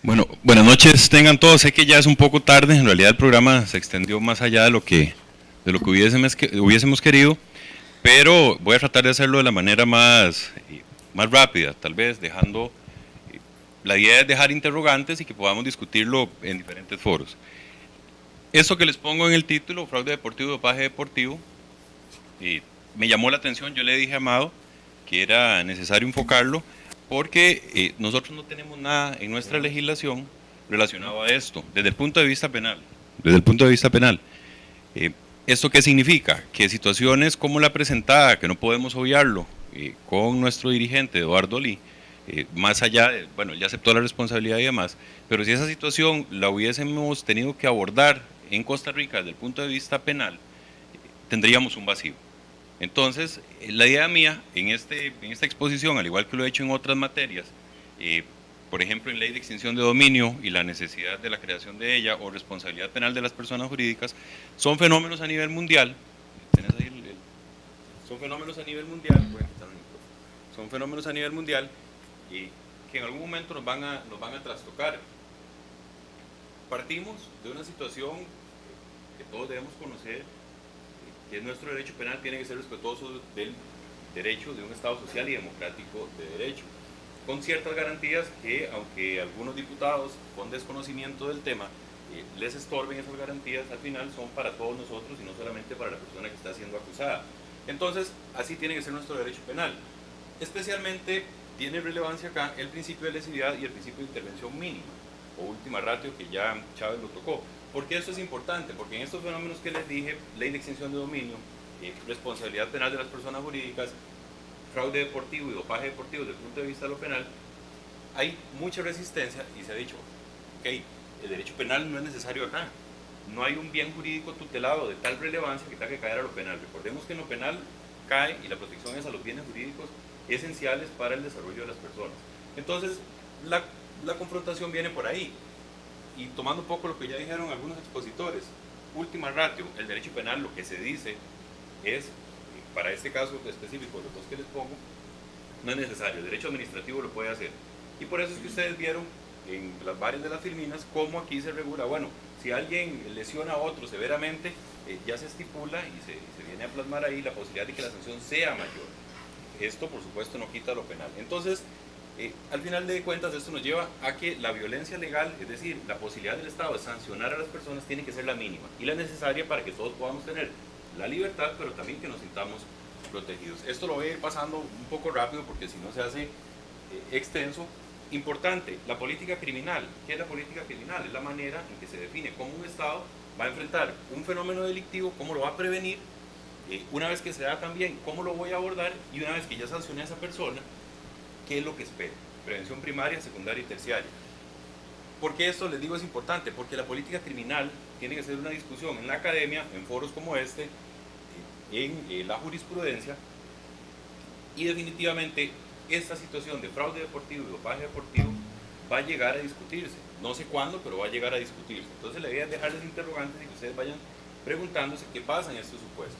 Bueno, buenas noches tengan todos. Sé que ya es un poco tarde, en realidad el programa se extendió más allá de lo que hubiésemos querido, pero voy a tratar de hacerlo de la manera más rápida, tal vez dejando, la idea es dejar interrogantes y que podamos discutirlo en diferentes foros. Eso que les pongo en el título, fraude deportivo, dopaje deportivo, me llamó la atención. Yo le dije a Amado que era necesario enfocarlo porque nosotros no tenemos nada en nuestra legislación relacionado a esto, desde el punto de vista penal. Desde el punto de vista penal. Eh, ¿Esto qué significa? Que situaciones como la presentada, que no podemos obviarlo, con nuestro dirigente Eduardo Lee, más allá de, bueno, ya aceptó la responsabilidad y demás, pero si esa situación la hubiésemos tenido que abordar en Costa Rica desde el punto de vista penal, tendríamos un vacío. Entonces, la idea mía en esta exposición, al igual que lo he hecho en otras materias, por ejemplo, en ley de extinción de dominio y la necesidad de la creación de ella o responsabilidad penal de las personas jurídicas, son fenómenos a nivel mundial. Son fenómenos a nivel mundial, son fenómenos a nivel mundial y que en algún momento nos van a trastocar. Partimos de una situación que todos debemos conocer, que es nuestro derecho penal tiene que ser respetuoso del derecho de un Estado social y democrático de derecho, con ciertas garantías que, aunque algunos diputados con desconocimiento del tema les estorben esas garantías, al final son para todos nosotros y no solamente para la persona que está siendo acusada. Entonces, así tiene que ser nuestro derecho penal. Especialmente tiene relevancia acá el principio de lesividad y el principio de intervención mínima, o última ratio, que ya Chávez lo tocó. ¿Por qué esto es importante? Porque en estos fenómenos que les dije, ley de extinción de dominio, responsabilidad penal de las personas jurídicas, fraude deportivo y dopaje deportivo desde el punto de vista de lo penal, hay mucha resistencia y se ha dicho, ok, el derecho penal no es necesario acá. No hay un bien jurídico tutelado de tal relevancia que tenga que caer a lo penal. Recordemos que en lo penal cae y la protección es a los bienes jurídicos esenciales para el desarrollo de las personas. Entonces, la confrontación viene por ahí. Y tomando un poco lo que ya dijeron algunos expositores, última ratio, el derecho penal lo que se dice es, para este caso específico, los dos que les pongo, no es necesario, el derecho administrativo lo puede hacer. Y por eso es que ustedes vieron en las varias de las filminas cómo aquí se regula, bueno, si alguien lesiona a otro severamente, ya se estipula y se viene a plasmar ahí la posibilidad de que la sanción sea mayor. Esto, por supuesto, no quita lo penal. Entonces, al final de cuentas, esto nos lleva a que la violencia legal, es decir, la posibilidad del Estado de sancionar a las personas, tiene que ser la mínima y la necesaria para que todos podamos tener la libertad, pero también que nos sintamos protegidos. Esto lo voy a ir pasando un poco rápido porque si no se hace extenso. Importante, la política criminal. ¿Qué es la política criminal? Es la manera en que se define cómo un Estado va a enfrentar un fenómeno delictivo, cómo lo va a prevenir, una vez que se da también, cómo lo voy a abordar, y una vez que ya sancione a esa persona, qué es lo que espera. Prevención primaria, secundaria y terciaria. ¿Por qué esto les digo es importante? Porque la política criminal tiene que ser una discusión en la academia, en foros como este, en la jurisprudencia, y definitivamente esta situación de fraude deportivo y dopaje deportivo va a llegar a discutirse. No sé cuándo, pero va a llegar a discutirse. Entonces la idea es dejarles interrogantes y que ustedes vayan preguntándose qué pasa en estos supuestos.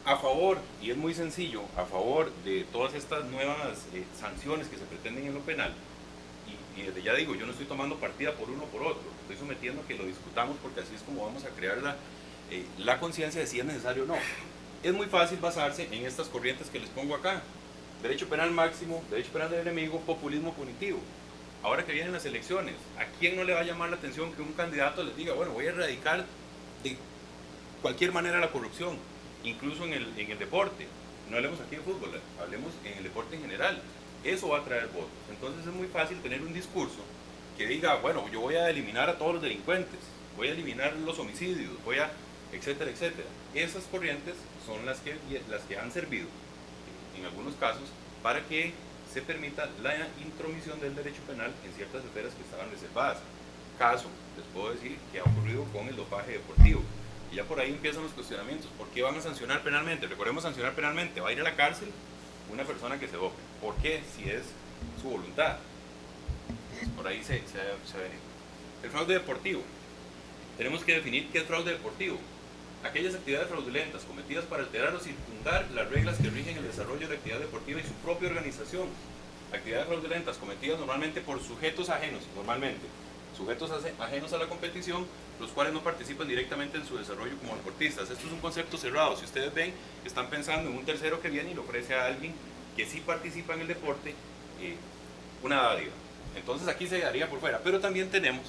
A favor, y es muy sencillo, a favor de todas estas nuevas sanciones que se pretenden en lo penal, y desde ya digo, yo no estoy tomando partida por uno o por otro, estoy sometiendo a que lo discutamos porque así es como vamos a crear la conciencia de si es necesario o no. Es muy fácil basarse en estas corrientes que les pongo acá. Derecho penal máximo, derecho penal del enemigo, populismo punitivo. Ahora que vienen las elecciones, ¿a quién no le va a llamar la atención que un candidato les diga, bueno, voy a erradicar de cualquier manera la corrupción, incluso en el deporte? No hablemos aquí de fútbol, hablemos en el deporte en general. Eso va a traer votos. Entonces es muy fácil tener un discurso que diga, bueno, yo voy a eliminar a todos los delincuentes, voy a eliminar los homicidios, voy a, etcétera, etcétera. Esas corrientes son las que han servido en algunos casos para que se permita la intromisión del derecho penal en ciertas esferas que estaban reservadas. Caso, les puedo decir, que ha ocurrido con el dopaje deportivo. Y ya por ahí empiezan los cuestionamientos. ¿Por qué van a sancionar penalmente? Recordemos, sancionar penalmente. Va a ir a la cárcel una persona que se dope. ¿Por qué? Si es su voluntad. Por ahí se ve. El fraude deportivo. Tenemos que definir qué es fraude deportivo. Aquellas actividades fraudulentas cometidas para alterar o circundar las reglas que rigen el desarrollo de la actividad deportiva y su propia organización. actividades fraudulentas cometidas normalmente por sujetos ajenos, ajenos a la competición, los cuales no participan directamente en su desarrollo como deportistas. Esto es un concepto cerrado. Si ustedes ven, están pensando en un tercero que viene y le ofrece a alguien que sí participa en el deporte una dádiva. Entonces aquí se daría por fuera. Pero también tenemos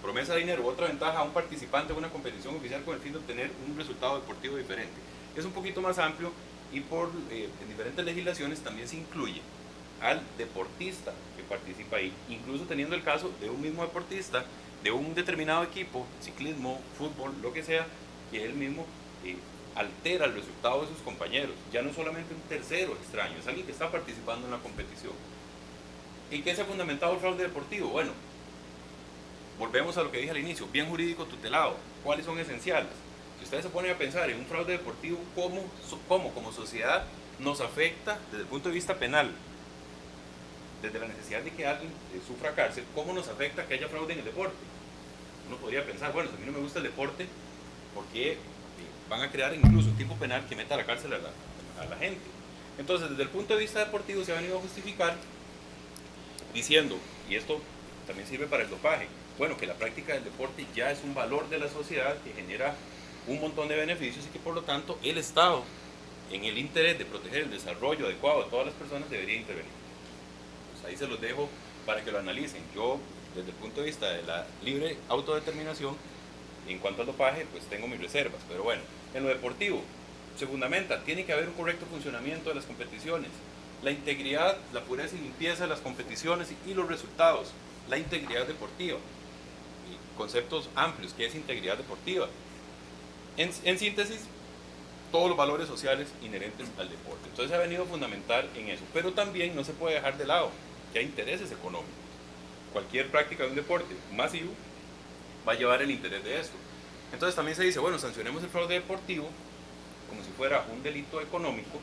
promesa de dinero u otra ventaja a un participante de una competición oficial con el fin de obtener un resultado deportivo diferente. Es un poquito más amplio y en diferentes legislaciones también se incluye al deportista que participa ahí, incluso teniendo el caso de un mismo deportista de un determinado equipo, ciclismo, fútbol, lo que sea, que él mismo altera el resultado de sus compañeros. Ya no es solamente un tercero extraño, es alguien que está participando en la competición. ¿En qué se ha fundamentado el fraude deportivo? Bueno, volvemos a lo que dije al inicio, bien jurídico tutelado. ¿Cuáles son esenciales? Si ustedes se ponen a pensar en un fraude deportivo, ¿cómo como sociedad nos afecta desde el punto de vista penal? Desde la necesidad de que alguien sufra cárcel, ¿cómo nos afecta que haya fraude en el deporte? Uno podría pensar, bueno, si a mí no me gusta el deporte, ¿por qué van a crear incluso un tipo penal que meta a la cárcel a la gente? Entonces, desde el punto de vista deportivo se ha venido a justificar diciendo, y esto también sirve para el dopaje, bueno, que la práctica del deporte ya es un valor de la sociedad que genera un montón de beneficios y que por lo tanto el Estado, en el interés de proteger el desarrollo adecuado de todas las personas, debería intervenir. Pues ahí se los dejo para que lo analicen. Yo, desde el punto de vista de la libre autodeterminación, en cuanto al dopaje, pues tengo mis reservas. Pero bueno, en lo deportivo, se fundamenta, tiene que haber un correcto funcionamiento de las competiciones, la integridad, la pureza y limpieza de las competiciones y los resultados, la integridad deportiva. Y conceptos amplios, ¿qué es integridad deportiva? En síntesis, todos los valores sociales inherentes al deporte. Entonces se ha venido a fundamentar en eso, pero también no se puede dejar de lado que hay intereses económicos. Cualquier práctica de un deporte masivo va a llevar el interés de esto. Entonces también se dice, bueno, sancionemos el fraude deportivo como si fuera un delito económico.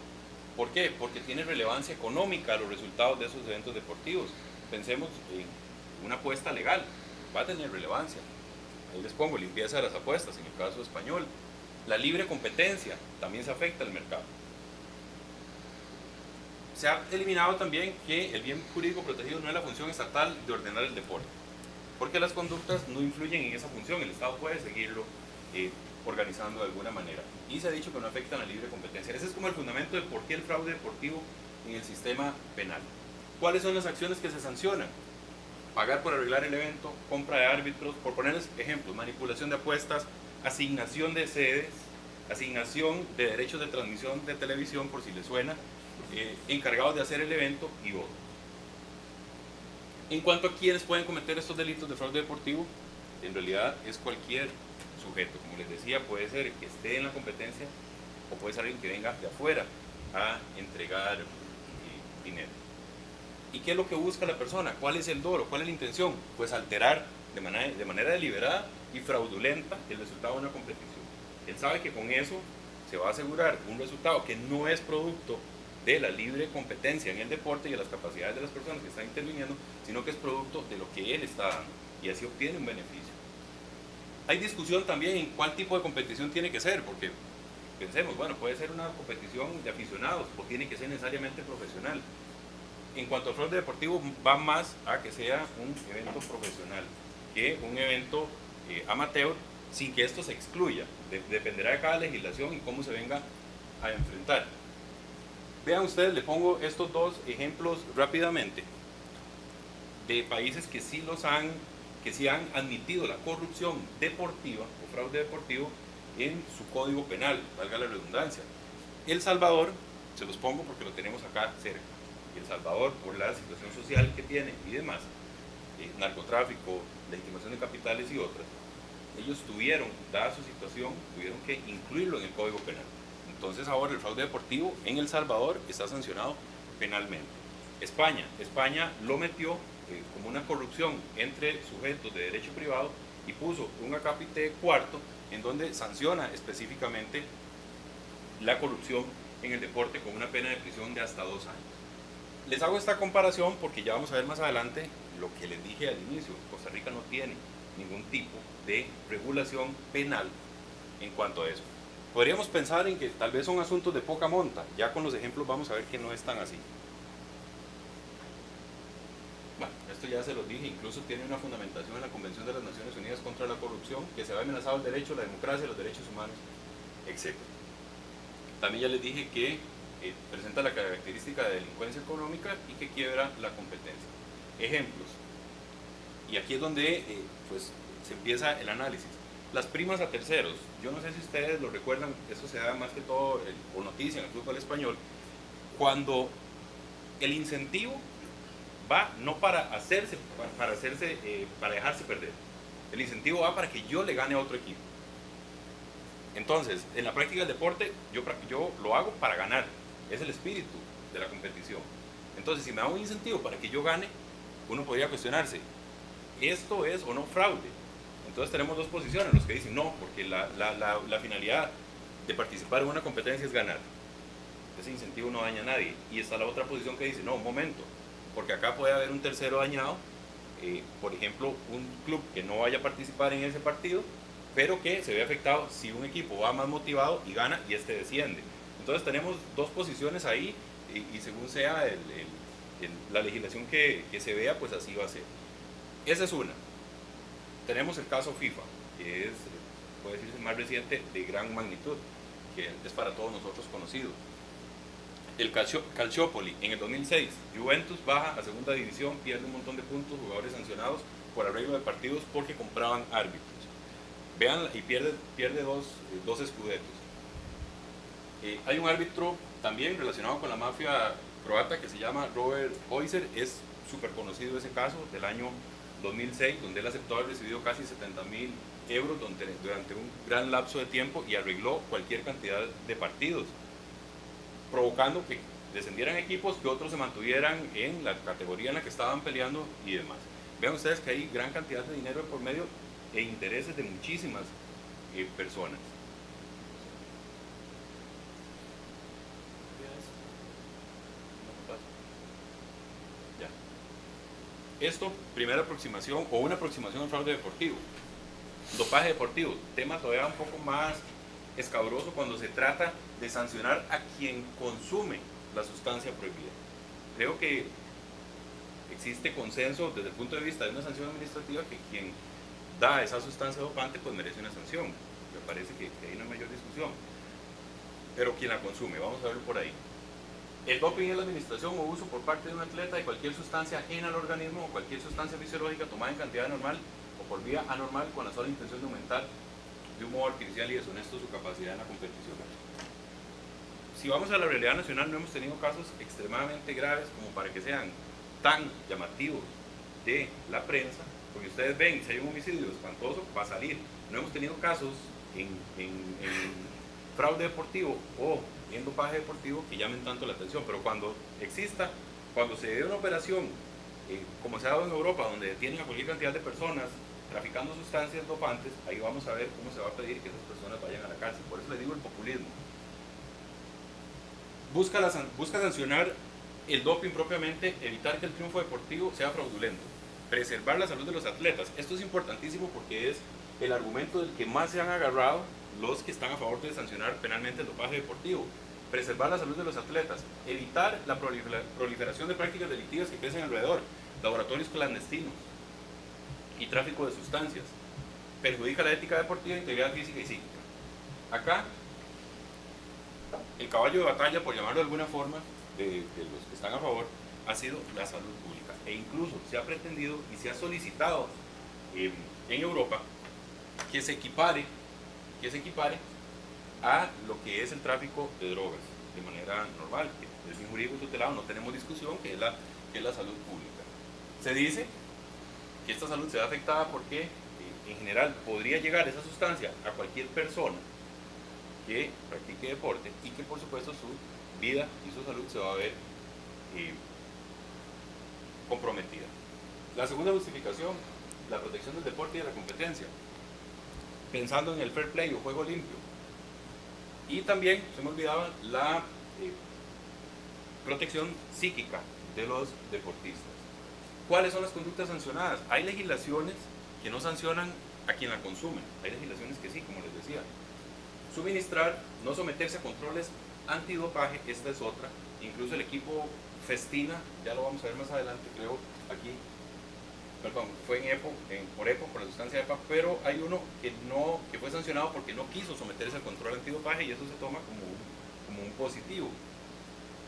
¿Por qué? Porque tiene relevancia económica a los resultados de esos eventos deportivos. Pensemos en una apuesta legal, va a tener relevancia. Ahí les pongo limpieza de las apuestas, en el caso español. La libre competencia también se afecta al mercado. Se ha eliminado también que el bien jurídico protegido no es la función estatal de ordenar el deporte, porque las conductas no influyen en esa función, el Estado puede seguirlo organizando de alguna manera. Y se ha dicho que no afectan a la libre competencia. Ese es como el fundamento de por qué el fraude deportivo en el sistema penal. ¿Cuáles son las acciones que se sancionan? Pagar por arreglar el evento, compra de árbitros, por ponerles ejemplos, manipulación de apuestas, asignación de sedes, asignación de derechos de transmisión de televisión, por si les suena, encargados de hacer el evento y otros. En cuanto a quienes pueden cometer estos delitos de fraude deportivo, en realidad es cualquier sujeto. Como les decía, puede ser que esté en la competencia o puede ser alguien que venga de afuera a entregar dinero. ¿Y qué es lo que busca la persona? ¿Cuál es el dolo? ¿Cuál es la intención? Pues alterar de manera deliberada y fraudulenta el resultado de una competición. Él sabe que con eso se va a asegurar un resultado que no es producto de la libre competencia en el deporte y de las capacidades de las personas que están interviniendo, sino que es producto de lo que él está dando, y así obtiene un beneficio. Hay discusión también en cuál tipo de competición tiene que ser, porque pensemos, bueno, puede ser una competición de aficionados o tiene que ser necesariamente profesional. En cuanto al fraude deportivo, va más a que sea un evento profesional que un evento amateur, sin que esto se excluya. Dependerá de cada legislación y cómo se venga a enfrentar. Vean ustedes, le pongo estos dos ejemplos rápidamente de países que sí han admitido la corrupción deportiva o fraude deportivo en su código penal, valga la redundancia. El Salvador, se los pongo porque lo tenemos acá cerca. El Salvador, por la situación social que tiene y demás, narcotráfico, legitimación de capitales y otras, ellos dada su situación, tuvieron que incluirlo en el Código Penal. Entonces ahora el fraude deportivo en El Salvador está sancionado penalmente. España lo metió como una corrupción entre sujetos de derecho privado y puso un acápite cuarto en donde sanciona específicamente la corrupción en el deporte con una pena de prisión de hasta 2 años. Les hago esta comparación porque ya vamos a ver más adelante lo que les dije al inicio. Costa Rica no tiene ningún tipo de regulación penal en cuanto a eso. Podríamos pensar en que tal vez son asuntos de poca monta. Ya con los ejemplos vamos a ver que no es tan así. esto ya se los dije, incluso tiene una fundamentación en la Convención de las Naciones Unidas contra la Corrupción, que se ve amenazado el derecho, la democracia, los derechos humanos, etc. También ya les dije que presenta la característica de delincuencia económica y que quiebra la competencia. Ejemplos. Y aquí es donde pues, se empieza el análisis. Las primas a terceros. Yo no sé si ustedes lo recuerdan, eso se da más que todo por noticia en el fútbol español, cuando el incentivo va no para hacerse, para dejarse perder. El incentivo va para que yo le gane a otro equipo. Entonces, en la práctica del deporte, yo lo hago para ganar. Es el espíritu de la competición. Entonces, si me da un incentivo para que yo gane, uno podría cuestionarse, ¿esto es o no fraude? Entonces tenemos dos posiciones, los que dicen no, porque la finalidad de participar en una competencia es ganar. Ese incentivo no daña a nadie. Y está la otra posición que dice, no, un momento, porque acá puede haber un tercero dañado, por ejemplo, un club que no vaya a participar en ese partido, pero que se ve afectado si un equipo va más motivado y gana y este desciende. Entonces tenemos dos posiciones ahí y según sea la legislación que se vea, pues así va a ser. Esa es una. Tenemos el caso FIFA, que es, puede decirse, más reciente, de gran magnitud, que es para todos nosotros conocido. El Calciopoli, en el 2006, Juventus baja a segunda división, pierde un montón de puntos, jugadores sancionados por arreglo de partidos porque compraban árbitros. Vean, y pierde dos escudetos. Hay un árbitro también relacionado con la mafia croata que se llama Robert Heuser, es súper conocido ese caso del año 2006, donde él aceptó haber recibido casi 70.000 euros durante un gran lapso de tiempo y arregló cualquier cantidad de partidos, provocando que descendieran equipos, que otros se mantuvieran en la categoría en la que estaban peleando y demás. Vean ustedes que hay gran cantidad de dinero por medio e intereses de muchísimas personas. Esto, primera aproximación o una aproximación al fraude deportivo. Dopaje deportivo, tema todavía un poco más escabroso cuando se trata de sancionar a quien consume la sustancia prohibida. Creo que existe consenso desde el punto de vista de una sanción administrativa que quien da esa sustancia dopante pues merece una sanción. Me parece que ahí no hay mayor discusión. Pero quien la consume, vamos a verlo por ahí. El doping es la administración o uso por parte de un atleta de cualquier sustancia ajena al organismo o cualquier sustancia fisiológica tomada en cantidad normal o por vía anormal con la sola intención de aumentar de un modo artificial y deshonesto su capacidad en la competición. Si vamos a la realidad nacional, no hemos tenido casos extremadamente graves como para que sean tan llamativos de la prensa, porque ustedes ven, si hay un homicidio espantoso, va a salir. No hemos tenido casos en fraude deportivo o en dopaje deportivo que llamen tanto la atención, pero cuando exista, cuando se dé una operación, como se ha dado en Europa, donde detienen a cualquier cantidad de personas traficando sustancias dopantes, ahí vamos a ver cómo se va a pedir que esas personas vayan a la cárcel. Por eso les digo el populismo. Busca sancionar el doping propiamente, evitar que el triunfo deportivo sea fraudulento, preservar la salud de los atletas. Esto es importantísimo porque es el argumento del que más se han agarrado los que están a favor de sancionar penalmente el dopaje deportivo. Preservar la salud de los atletas, evitar la proliferación de prácticas delictivas que crecen alrededor, laboratorios clandestinos y tráfico de sustancias. Perjudica la ética deportiva, integridad física y psíquica. Acá, el caballo de batalla, por llamarlo de alguna forma, de los que están a favor, ha sido la salud pública. E incluso se ha pretendido y se ha solicitado en Europa que se equipare a lo que es el tráfico de drogas de manera normal, que es un jurídico tutelado, no tenemos discusión, que es la salud pública. Se dice que esta salud se ve afectada porque en general podría llegar esa sustancia a cualquier persona que practique deporte y que por supuesto su vida y su salud se va a ver comprometida. La segunda justificación, la protección del deporte y de la competencia, pensando en el fair play o juego limpio. Y también, se me olvidaba, la protección psíquica de los deportistas. ¿Cuáles son las conductas sancionadas? Hay legislaciones que no sancionan a quien la consume, hay legislaciones que sí, como les decía. Suministrar, no someterse a controles antidopaje, esta es otra. Incluso el equipo Festina, ya lo vamos a ver más adelante, creo, aquí, perdón, fue por EPO, por la sustancia EPA, pero hay uno que fue sancionado porque no quiso someterse al control antidopaje y eso se toma como un positivo.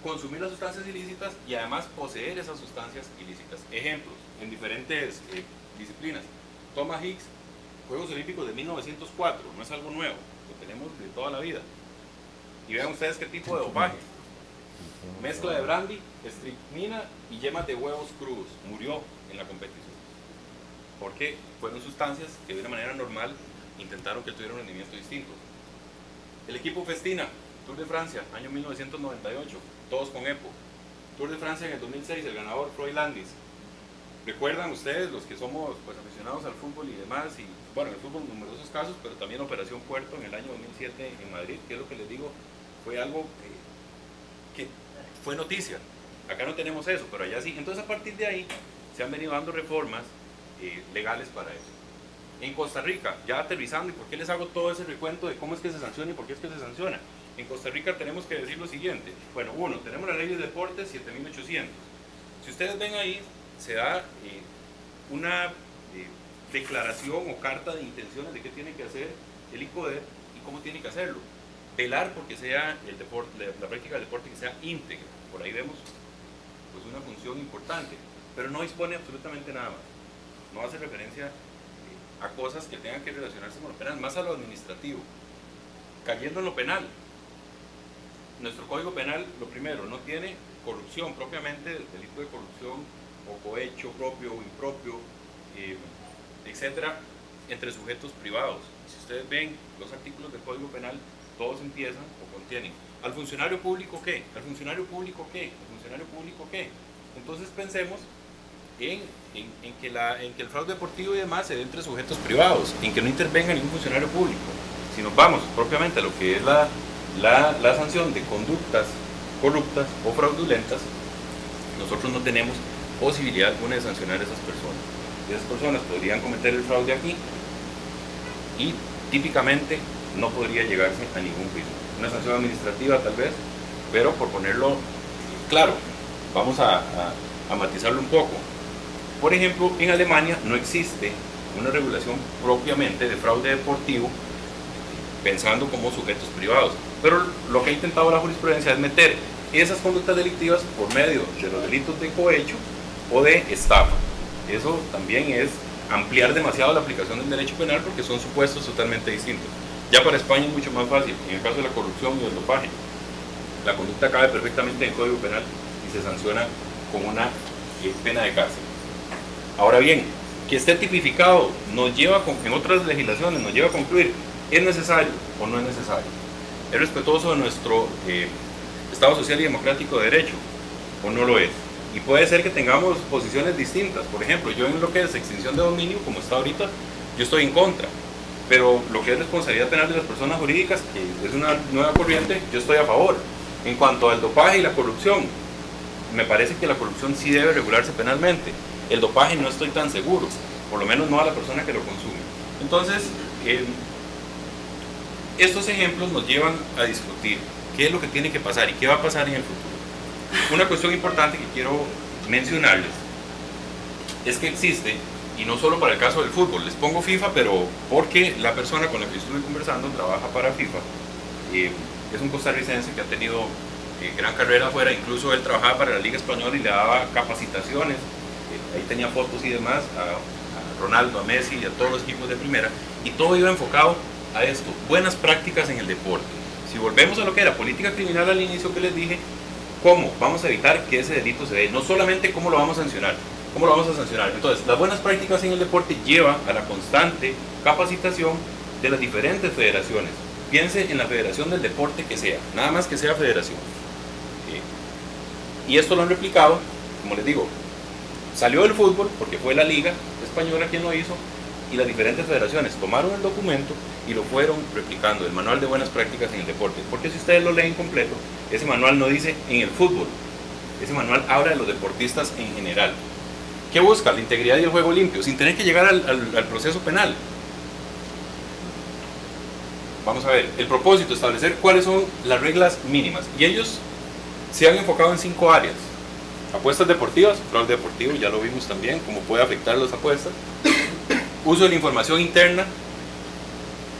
Consumir las sustancias ilícitas y además poseer esas sustancias ilícitas. Ejemplos, en diferentes disciplinas. Thomas Hicks, Juegos Olímpicos de 1904, no es algo nuevo, lo tenemos de toda la vida. Y vean ustedes qué tipo de dopaje. Mezcla de brandy, estricnina y yemas de huevos crudos. Murió en la competición. Porque fueron sustancias que de una manera normal intentaron que tuviera un rendimiento distinto. El equipo Festina, Tour de Francia, año 1998, todos con EPO. Tour de Francia en el 2006, el ganador Freud Landis. ¿Recuerdan ustedes, los que somos pues, aficionados al fútbol y demás? Y bueno, el fútbol en numerosos casos, pero también Operación Puerto en el año 2007 en Madrid, que es lo que les digo, fue algo que fue noticia. Acá no tenemos eso, pero allá sí. Entonces a partir de ahí se han venido dando reformas legales para eso. En Costa Rica, ya aterrizando, ¿y por qué les hago todo ese recuento de cómo es que se sanciona y por qué es que se sanciona? En Costa Rica tenemos que decir lo siguiente. Bueno, uno, tenemos la ley de deportes 7800. Si ustedes ven ahí, se da una declaración o carta de intenciones de qué tiene que hacer el ICODER y cómo tiene que hacerlo. Velar porque sea el deporte, la práctica del deporte que sea íntegra. Por ahí vemos pues, una función importante, pero no dispone absolutamente nada más. No hace referencia a cosas que tengan que relacionarse con lo penal, más a lo administrativo. Cayendo en lo penal, nuestro Código Penal, lo primero, no tiene corrupción propiamente, delito de corrupción o cohecho propio o impropio, etcétera, entre sujetos privados. Si ustedes ven los artículos del Código Penal, todos empiezan o contienen. ¿Al funcionario público qué? ¿Al funcionario público qué? ¿Al funcionario público qué? Entonces pensemos en que el fraude deportivo y demás se dé entre sujetos privados, en que no intervenga ningún funcionario público. Si nos vamos propiamente a lo que es la sanción de conductas corruptas o fraudulentas, nosotros no tenemos posibilidad alguna de sancionar a esas personas. Esas personas podrían cometer el fraude aquí y típicamente no podría llegarse a ningún juicio. Una sanción administrativa tal vez, pero por ponerlo claro, vamos a matizarlo un poco. Por ejemplo, en Alemania no existe una regulación propiamente de fraude deportivo pensando como sujetos privados, pero lo que ha intentado la jurisprudencia es meter esas conductas delictivas por medio de los delitos de cohecho o de estafa. Eso también es ampliar demasiado la aplicación del derecho penal porque son supuestos totalmente distintos. Ya para España es mucho más fácil, en el caso de la corrupción y del dopaje, la conducta cabe perfectamente en el Código Penal y se sanciona con una pena de cárcel. Ahora bien, que esté tipificado nos lleva, en otras legislaciones, nos lleva a concluir, ¿es necesario o no es necesario? ¿Es respetuoso de nuestro Estado social y democrático de derecho o no lo es? Y puede ser que tengamos posiciones distintas. Por ejemplo, yo en lo que es extinción de dominio, como está ahorita, yo estoy en contra. Pero lo que es responsabilidad penal de las personas jurídicas, que es una nueva corriente, yo estoy a favor. En cuanto al dopaje y la corrupción, me parece que la corrupción sí debe regularse penalmente. El dopaje no estoy tan seguro, por lo menos no a la persona que lo consume. Entonces, estos ejemplos nos llevan a discutir qué es lo que tiene que pasar y qué va a pasar en el futuro. Una cuestión importante que quiero mencionarles es que existe, y no solo para el caso del fútbol, les pongo FIFA, pero porque la persona con la que estuve conversando trabaja para FIFA, es un costarricense que ha tenido gran carrera afuera, incluso él trabajaba para la Liga Española y le daba capacitaciones, ahí tenía fotos y demás, a Ronaldo, a Messi y a todos los equipos de primera, y todo iba enfocado a esto, buenas prácticas en el deporte. Si volvemos a lo que era política criminal al inicio que les dije, ¿cómo vamos a evitar que ese delito se dé? No solamente cómo lo vamos a sancionar, ¿cómo lo vamos a sancionar? Entonces, las buenas prácticas en el deporte llevan a la constante capacitación de las diferentes federaciones. Piense en la federación del deporte que sea, nada más que sea federación. Y esto lo han replicado, como les digo, salió del fútbol porque fue la Liga Española quien lo hizo y las diferentes federaciones tomaron el documento y lo fueron replicando, el manual de buenas prácticas en el deporte. Porque si ustedes lo leen completo, ese manual no dice en el fútbol, ese manual habla de los deportistas en general. ¿Qué busca? La integridad y el juego limpio, sin tener que llegar al proceso penal. Vamos a ver, el propósito, establecer cuáles son las reglas mínimas. Y ellos se han enfocado en 5 áreas. Apuestas deportivas, fraude deportivo, ya lo vimos también, cómo puede afectar las apuestas. Uso de la información interna,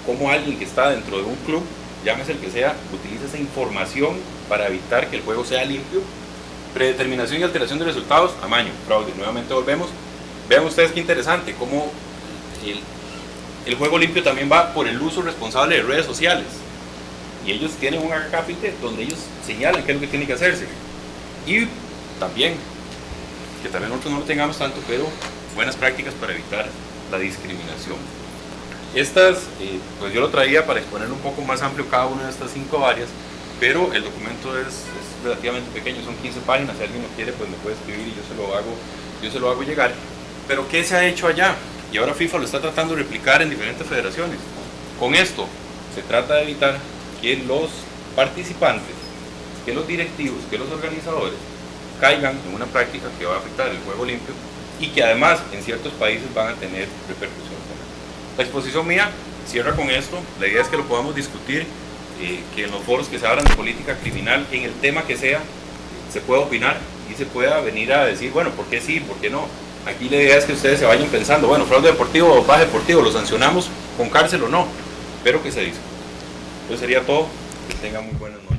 como alguien que está dentro de un club, llámese el que sea, utiliza esa información para evitar que el juego sea limpio. Predeterminación y alteración de resultados, amaño, fraude. Nuevamente volvemos. Vean ustedes qué interesante, cómo el juego limpio también va por el uso responsable de redes sociales. Y ellos tienen un acápite donde ellos señalan qué es lo que tiene que hacerse. Y también, que también nosotros no lo tengamos tanto, pero buenas prácticas para evitar la discriminación. Estas, pues yo lo traía para exponer un poco más amplio cada una de estas 5 áreas, pero el documento es relativamente pequeño, son 15 páginas, si alguien lo quiere pues me puede escribir y yo se lo hago llegar. Pero ¿qué se ha hecho allá? Y ahora FIFA lo está tratando de replicar en diferentes federaciones. Con esto se trata de evitar que los participantes, que los directivos, que los organizadores caigan en una práctica que va a afectar el juego limpio y que además en ciertos países van a tener repercusiones. La exposición mía cierra con esto. La idea es que lo podamos discutir, que en los foros que se hablan de política criminal, en el tema que sea, se pueda opinar y se pueda venir a decir, bueno, ¿por qué sí, por qué no? Aquí la idea es que ustedes se vayan pensando, bueno, fraude deportivo o dopaje deportivo, ¿lo sancionamos con cárcel o no? Pero que se discute. Eso sería todo. Que tengan muy buenas noches.